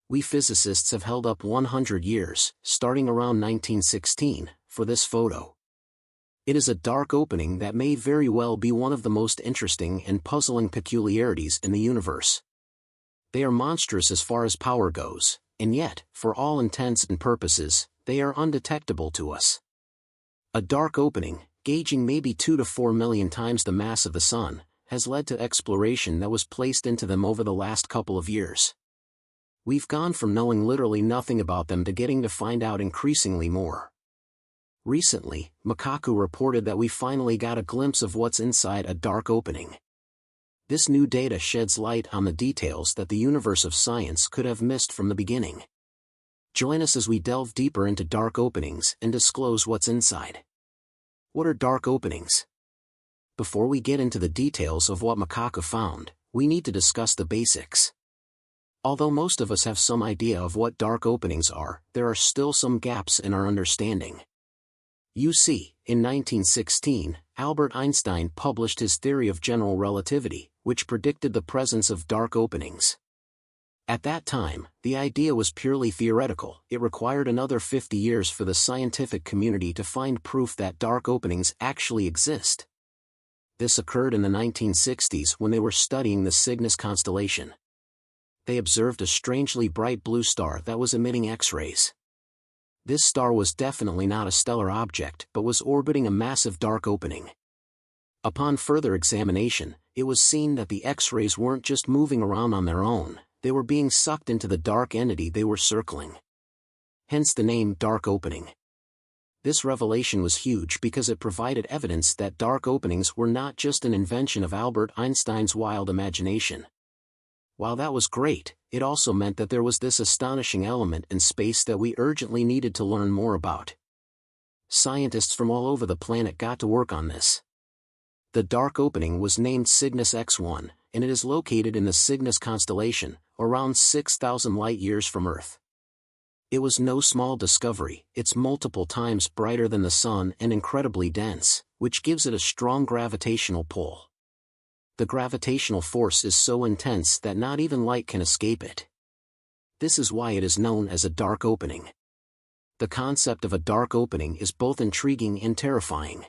We physicists have held up 100 years, starting around 1916, for this photo. It is a dark opening that may very well be one of the most interesting and puzzling peculiarities in the universe. They are monstrous as far as power goes, and yet, for all intents and purposes, they are undetectable to us. A dark opening, gauging maybe 2 to 4 million times the mass of the Sun, has led to exploration that was placed into them over the last couple of years. We've gone from knowing literally nothing about them to getting to find out increasingly more. Recently, Makaku reported that we finally got a glimpse of what's inside a dark opening. This new data sheds light on the details that the universe of science could have missed from the beginning. Join us as we delve deeper into dark openings and disclose what's inside. What are dark openings? Before we get into the details of what Makaku found, we need to discuss the basics. Although most of us have some idea of what dark openings are, there are still some gaps in our understanding. You see, in 1916, Albert Einstein published his theory of general relativity, which predicted the presence of dark openings. At that time, the idea was purely theoretical. It required another 50 years for the scientific community to find proof that dark openings actually exist. This occurred in the 1960s when they were studying the Cygnus constellation. They observed a strangely bright blue star that was emitting X-rays. This star was definitely not a stellar object but was orbiting a massive dark opening. Upon further examination, it was seen that the X-rays weren't just moving around on their own, they were being sucked into the dark entity they were circling. Hence the name dark opening. This revelation was huge because it provided evidence that dark openings were not just an invention of Albert Einstein's wild imagination. While that was great, it also meant that there was this astonishing element in space that we urgently needed to learn more about. Scientists from all over the planet got to work on this. The dark opening was named Cygnus X1, and it is located in the Cygnus constellation, around 6,000 light-years from Earth. It was no small discovery. It's multiple times brighter than the Sun and incredibly dense, which gives it a strong gravitational pull. The gravitational force is so intense that not even light can escape it. This is why it is known as a dark opening. The concept of a dark opening is both intriguing and terrifying.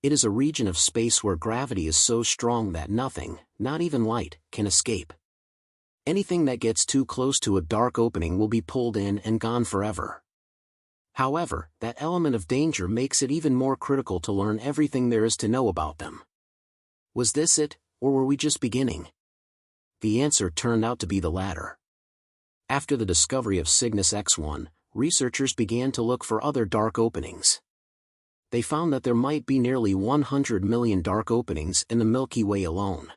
It is a region of space where gravity is so strong that nothing, not even light, can escape. Anything that gets too close to a dark opening will be pulled in and gone forever. However, that element of danger makes it even more critical to learn everything there is to know about them. Was this it, or were we just beginning? The answer turned out to be the latter. After the discovery of Cygnus X1, researchers began to look for other dark openings. They found that there might be nearly 100 million dark openings in the Milky Way alone.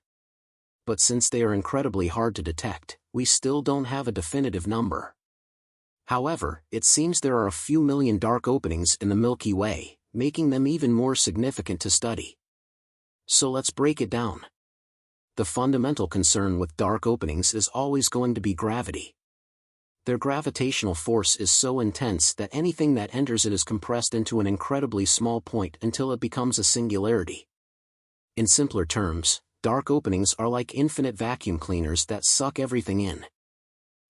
But since they are incredibly hard to detect, we still don't have a definitive number. However, it seems there are a few million dark openings in the Milky Way, making them even more significant to study. So let's break it down. The fundamental concern with dark openings is always going to be gravity. Their gravitational force is so intense that anything that enters it is compressed into an incredibly small point until it becomes a singularity. In simpler terms, dark openings are like infinite vacuum cleaners that suck everything in.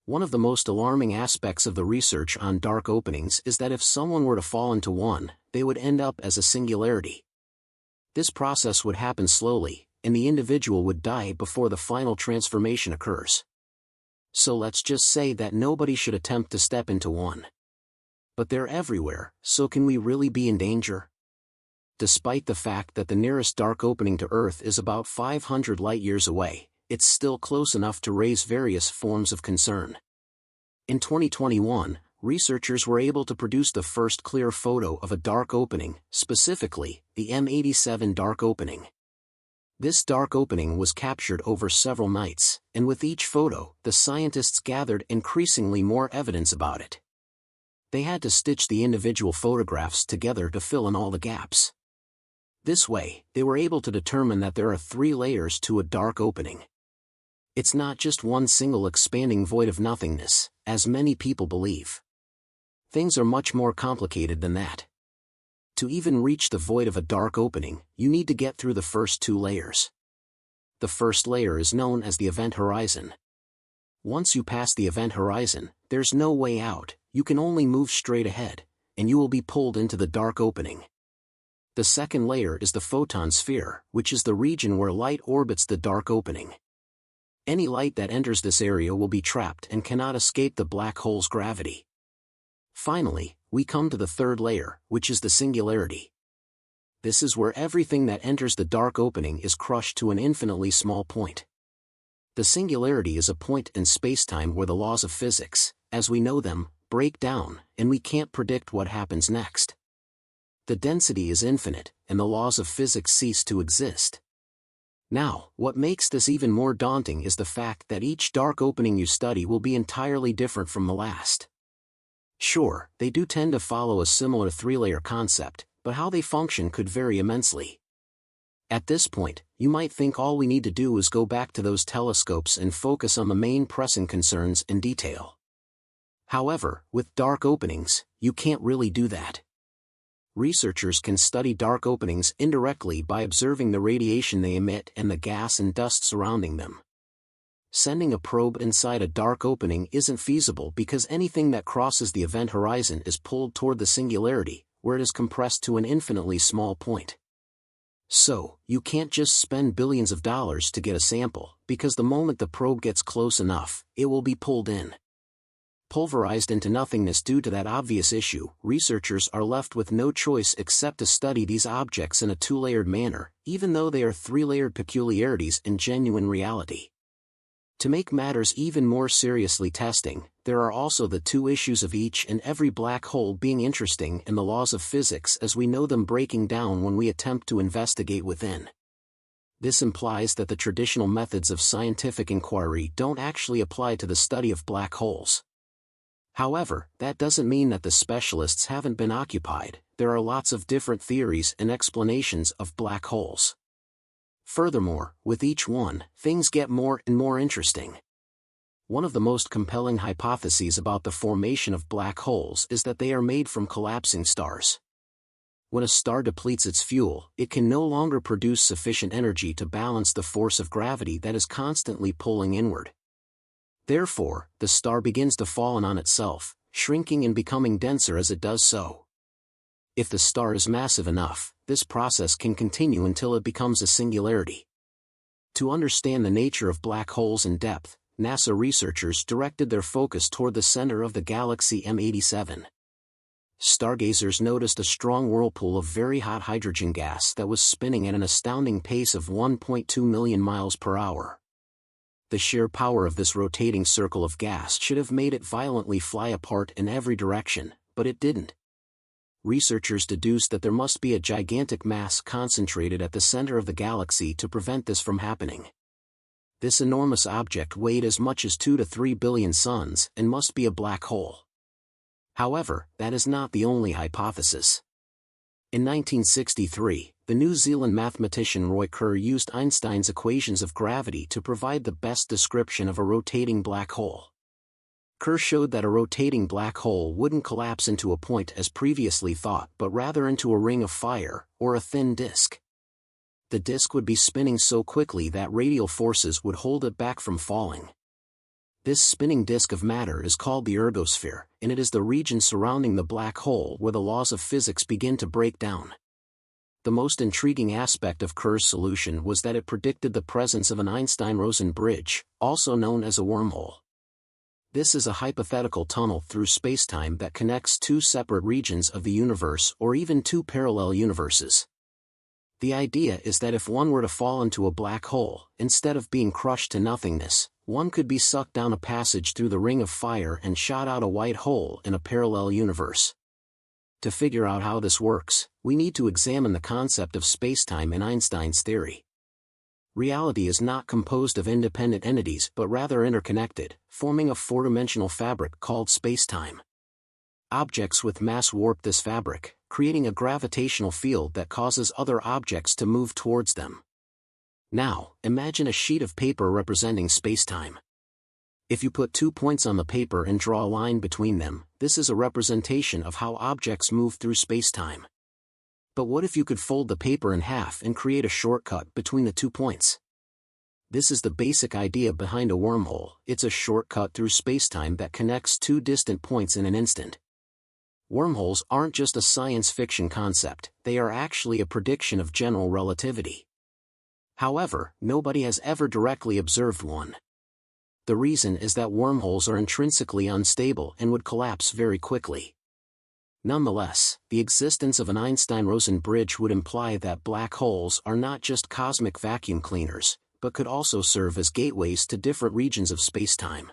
One of the most alarming aspects of the research on dark openings is that if someone were to fall into one, they would end up as a singularity. This process would happen slowly, and the individual would die before the final transformation occurs. So let's just say that nobody should attempt to step into one. But they're everywhere, so can we really be in danger? Despite the fact that the nearest dark opening to Earth is about 500 light-years away, it's still close enough to raise various forms of concern. In 2021, researchers were able to produce the first clear photo of a dark opening, specifically, the M87 dark opening. This dark opening was captured over several nights, and with each photo, the scientists gathered increasingly more evidence about it. They had to stitch the individual photographs together to fill in all the gaps. This way, they were able to determine that there are 3 layers to a dark opening. It's not just one single expanding void of nothingness, as many people believe. Things are much more complicated than that. To even reach the void of a dark opening, you need to get through the first 2 layers. The first layer is known as the event horizon. Once you pass the event horizon, there's no way out, you can only move straight ahead, and you will be pulled into the dark opening. The second layer is the photon sphere, which is the region where light orbits the dark opening. Any light that enters this area will be trapped and cannot escape the black hole's gravity. Finally, we come to the third layer, which is the singularity. This is where everything that enters the dark opening is crushed to an infinitely small point. The singularity is a point in spacetime where the laws of physics, as we know them, break down, and we can't predict what happens next. The density is infinite, and the laws of physics cease to exist. Now, what makes this even more daunting is the fact that each dark opening you study will be entirely different from the last. Sure, they do tend to follow a similar three-layer concept, but how they function could vary immensely. At this point, you might think all we need to do is go back to those telescopes and focus on the main pressing concerns in detail. However, with dark openings, you can't really do that. Researchers can study dark openings indirectly by observing the radiation they emit and the gas and dust surrounding them. Sending a probe inside a dark opening isn't feasible because anything that crosses the event horizon is pulled toward the singularity, where it is compressed to an infinitely small point. So, you can't just spend billions of dollars to get a sample, because the moment the probe gets close enough, it will be pulled in. Pulverized into nothingness due to that obvious issue, researchers are left with no choice except to study these objects in a two-layered manner, even though they are three-layered peculiarities in genuine reality. To make matters even more seriously testing, there are also the two issues of each and every black hole being interesting and the laws of physics as we know them breaking down when we attempt to investigate within. This implies that the traditional methods of scientific inquiry don't actually apply to the study of black holes. However, that doesn't mean that the specialists haven't been occupied. There are lots of different theories and explanations of black holes. Furthermore, with each one, things get more and more interesting. One of the most compelling hypotheses about the formation of black holes is that they are made from collapsing stars. When a star depletes its fuel, it can no longer produce sufficient energy to balance the force of gravity that is constantly pulling inward. Therefore, the star begins to fall in on itself, shrinking and becoming denser as it does so. If the star is massive enough, this process can continue until it becomes a singularity. To understand the nature of black holes in depth, NASA researchers directed their focus toward the center of the galaxy M87. Stargazers noticed a strong whirlpool of very hot hydrogen gas that was spinning at an astounding pace of 1.2 million miles per hour. The sheer power of this rotating circle of gas should have made it violently fly apart in every direction, but it didn't. Researchers deduced that there must be a gigantic mass concentrated at the center of the galaxy to prevent this from happening. This enormous object weighed as much as 2 to 3 billion suns and must be a black hole. However, that is not the only hypothesis. In 1963, the New Zealand mathematician Roy Kerr used Einstein's equations of gravity to provide the best description of a rotating black hole. Kerr showed that a rotating black hole wouldn't collapse into a point as previously thought but rather into a ring of fire, or a thin disk. The disk would be spinning so quickly that radial forces would hold it back from falling. This spinning disk of matter is called the ergosphere, and it is the region surrounding the black hole where the laws of physics begin to break down. The most intriguing aspect of Kerr's solution was that it predicted the presence of an Einstein-Rosen bridge, also known as a wormhole. This is a hypothetical tunnel through spacetime that connects two separate regions of the universe or even two parallel universes. The idea is that if one were to fall into a black hole, instead of being crushed to nothingness, one could be sucked down a passage through the ring of fire and shot out a white hole in a parallel universe. To figure out how this works, we need to examine the concept of spacetime in Einstein's theory. Reality is not composed of independent entities but rather interconnected, forming a four-dimensional fabric called spacetime. Objects with mass warp this fabric, creating a gravitational field that causes other objects to move towards them. Now, imagine a sheet of paper representing spacetime. If you put 2 points on the paper and draw a line between them, this is a representation of how objects move through spacetime. But what if you could fold the paper in half and create a shortcut between the 2 points? This is the basic idea behind a wormhole. It's a shortcut through spacetime that connects two distant points in an instant. Wormholes aren't just a science fiction concept, they are actually a prediction of general relativity. However, nobody has ever directly observed one. The reason is that wormholes are intrinsically unstable and would collapse very quickly. Nonetheless, the existence of an Einstein-Rosen bridge would imply that black holes are not just cosmic vacuum cleaners, but could also serve as gateways to different regions of spacetime.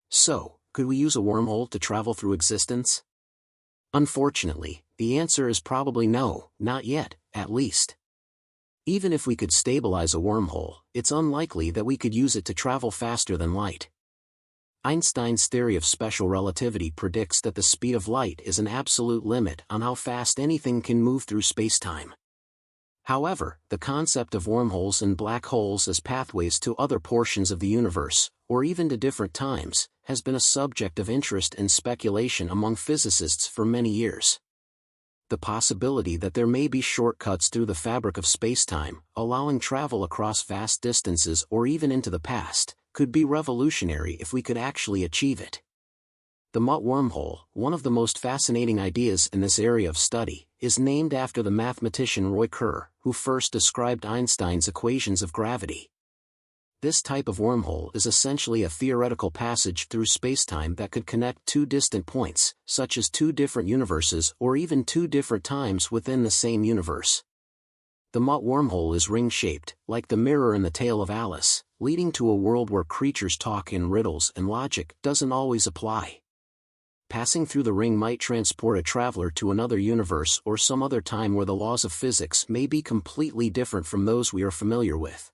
So, could we use a wormhole to travel through existence? Unfortunately, the answer is probably no, not yet, at least. Even if we could stabilize a wormhole, it's unlikely that we could use it to travel faster than light. Einstein's theory of special relativity predicts that the speed of light is an absolute limit on how fast anything can move through spacetime. However, the concept of wormholes and black holes as pathways to other portions of the universe, or even to different times, has been a subject of interest and speculation among physicists for many years. The possibility that there may be shortcuts through the fabric of spacetime, allowing travel across vast distances or even into the past, could be revolutionary if we could actually achieve it. The Mott wormhole, one of the most fascinating ideas in this area of study, is named after the mathematician Roy Kerr, who first described Einstein's equations of gravity. This type of wormhole is essentially a theoretical passage through spacetime that could connect two distant points, such as two different universes or even two different times within the same universe. The Mott wormhole is ring-shaped, like the mirror in the Tale of Alice, leading to a world where creatures talk in riddles and logic doesn't always apply. Passing through the ring might transport a traveler to another universe or some other time where the laws of physics may be completely different from those we are familiar with.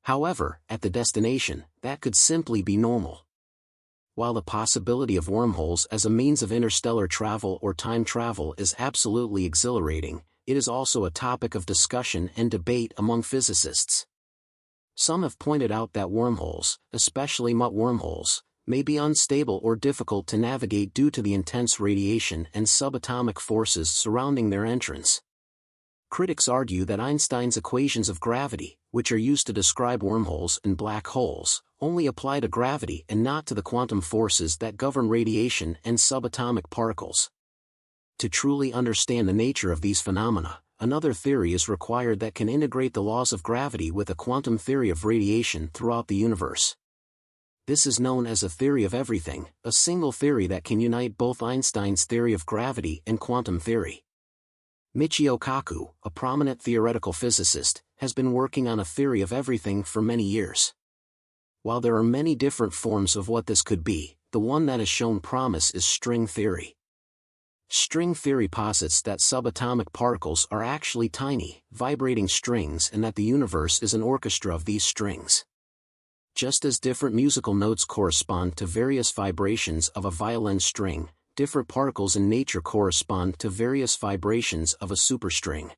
However, at the destination, that could simply be normal. While the possibility of wormholes as a means of interstellar travel or time travel is absolutely exhilarating, it is also a topic of discussion and debate among physicists. Some have pointed out that wormholes, especially Mott wormholes, may be unstable or difficult to navigate due to the intense radiation and subatomic forces surrounding their entrance. Critics argue that Einstein's equations of gravity, which are used to describe wormholes and black holes, only apply to gravity and not to the quantum forces that govern radiation and subatomic particles. To truly understand the nature of these phenomena, another theory is required that can integrate the laws of gravity with a quantum theory of radiation throughout the universe. This is known as a theory of everything, a single theory that can unite both Einstein's theory of gravity and quantum theory. Michio Kaku, a prominent theoretical physicist, has been working on a theory of everything for many years. While there are many different forms of what this could be, the one that has shown promise is string theory. String theory posits that subatomic particles are actually tiny, vibrating strings and that the universe is an orchestra of these strings. Just as different musical notes correspond to various vibrations of a violin string, different particles in nature correspond to various vibrations of a superstring.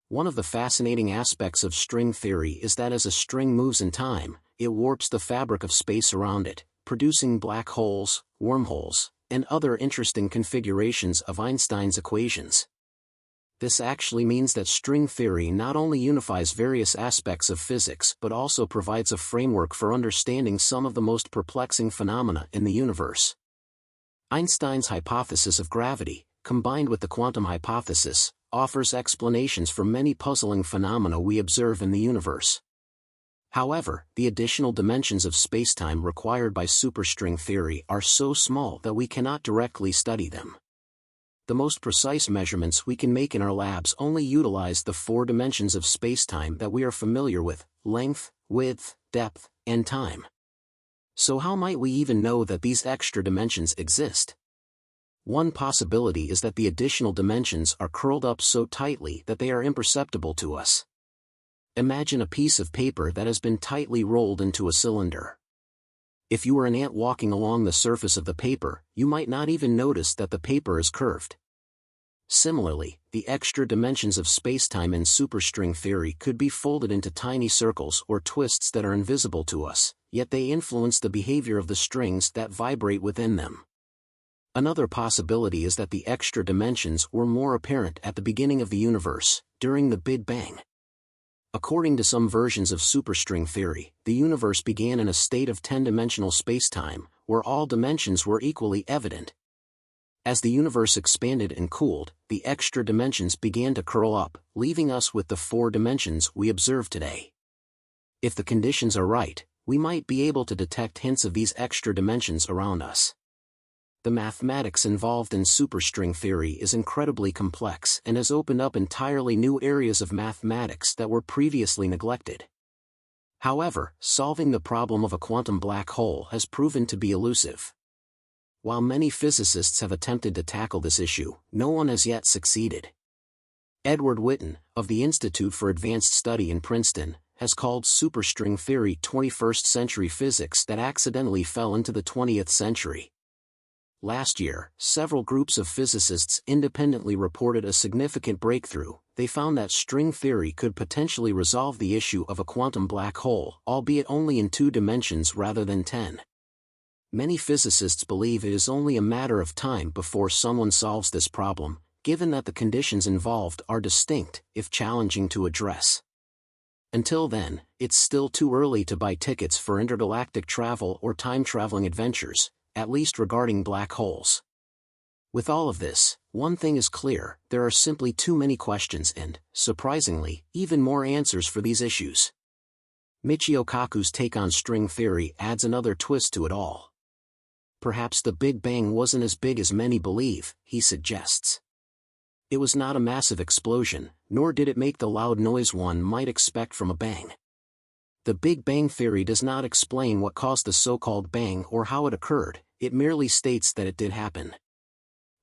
One of the fascinating aspects of string theory is that as a string moves in time, it warps the fabric of space around it, producing black holes, wormholes, and other interesting configurations of Einstein's equations. This actually means that string theory not only unifies various aspects of physics but also provides a framework for understanding some of the most perplexing phenomena in the universe. Einstein's hypothesis of gravity, combined with the quantum hypothesis, offers explanations for many puzzling phenomena we observe in the universe. However, the additional dimensions of spacetime required by superstring theory are so small that we cannot directly study them. The most precise measurements we can make in our labs only utilize the 4 dimensions of spacetime that we are familiar with: length, width, depth, and time. So how might we even know that these extra dimensions exist? One possibility is that the additional dimensions are curled up so tightly that they are imperceptible to us. Imagine a piece of paper that has been tightly rolled into a cylinder. If you were an ant walking along the surface of the paper, you might not even notice that the paper is curved. Similarly, the extra dimensions of spacetime in superstring theory could be folded into tiny circles or twists that are invisible to us, yet they influence the behavior of the strings that vibrate within them. Another possibility is that the extra dimensions were more apparent at the beginning of the universe, during the Big Bang. According to some versions of superstring theory, the universe began in a state of 10-dimensional spacetime, where all dimensions were equally evident. As the universe expanded and cooled, the extra dimensions began to curl up, leaving us with the 4 dimensions we observe today. If the conditions are right, we might be able to detect hints of these extra dimensions around us. The mathematics involved in superstring theory is incredibly complex and has opened up entirely new areas of mathematics that were previously neglected. However, solving the problem of a quantum black hole has proven to be elusive. While many physicists have attempted to tackle this issue, no one has yet succeeded. Edward Witten, of the Institute for Advanced Study in Princeton, has called superstring theory 21st century physics that accidentally fell into the 20th century. Last year, several groups of physicists independently reported a significant breakthrough. They found that string theory could potentially resolve the issue of a quantum black hole, albeit only in 2 dimensions rather than 10. Many physicists believe it is only a matter of time before someone solves this problem, given that the conditions involved are distinct, if challenging to address. Until then, it's still too early to buy tickets for intergalactic travel or time-traveling adventures, at least regarding black holes. With all of this, one thing is clear: there are simply too many questions and, surprisingly, even more answers for these issues. Michio Kaku's take on string theory adds another twist to it all. Perhaps the Big Bang wasn't as big as many believe, he suggests. It was not a massive explosion, nor did it make the loud noise one might expect from a bang. The Big Bang theory does not explain what caused the so-called bang or how it occurred, it merely states that it did happen.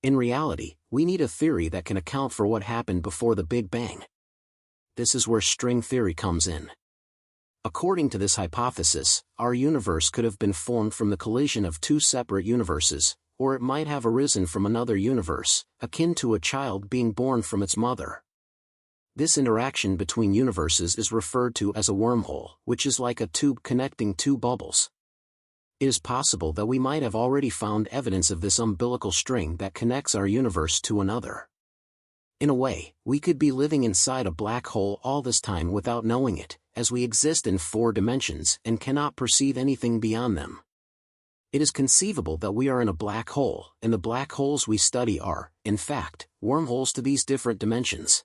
In reality, we need a theory that can account for what happened before the Big Bang. This is where string theory comes in. According to this hypothesis, our universe could have been formed from the collision of 2 separate universes, or it might have arisen from another universe, akin to a child being born from its mother. This interaction between universes is referred to as a wormhole, which is like a tube connecting 2 bubbles. It is possible that we might have already found evidence of this umbilical string that connects our universe to another. In a way, we could be living inside a black hole all this time without knowing it, as we exist in 4 dimensions and cannot perceive anything beyond them. It is conceivable that we are in a black hole, and the black holes we study are, in fact, wormholes to these different dimensions.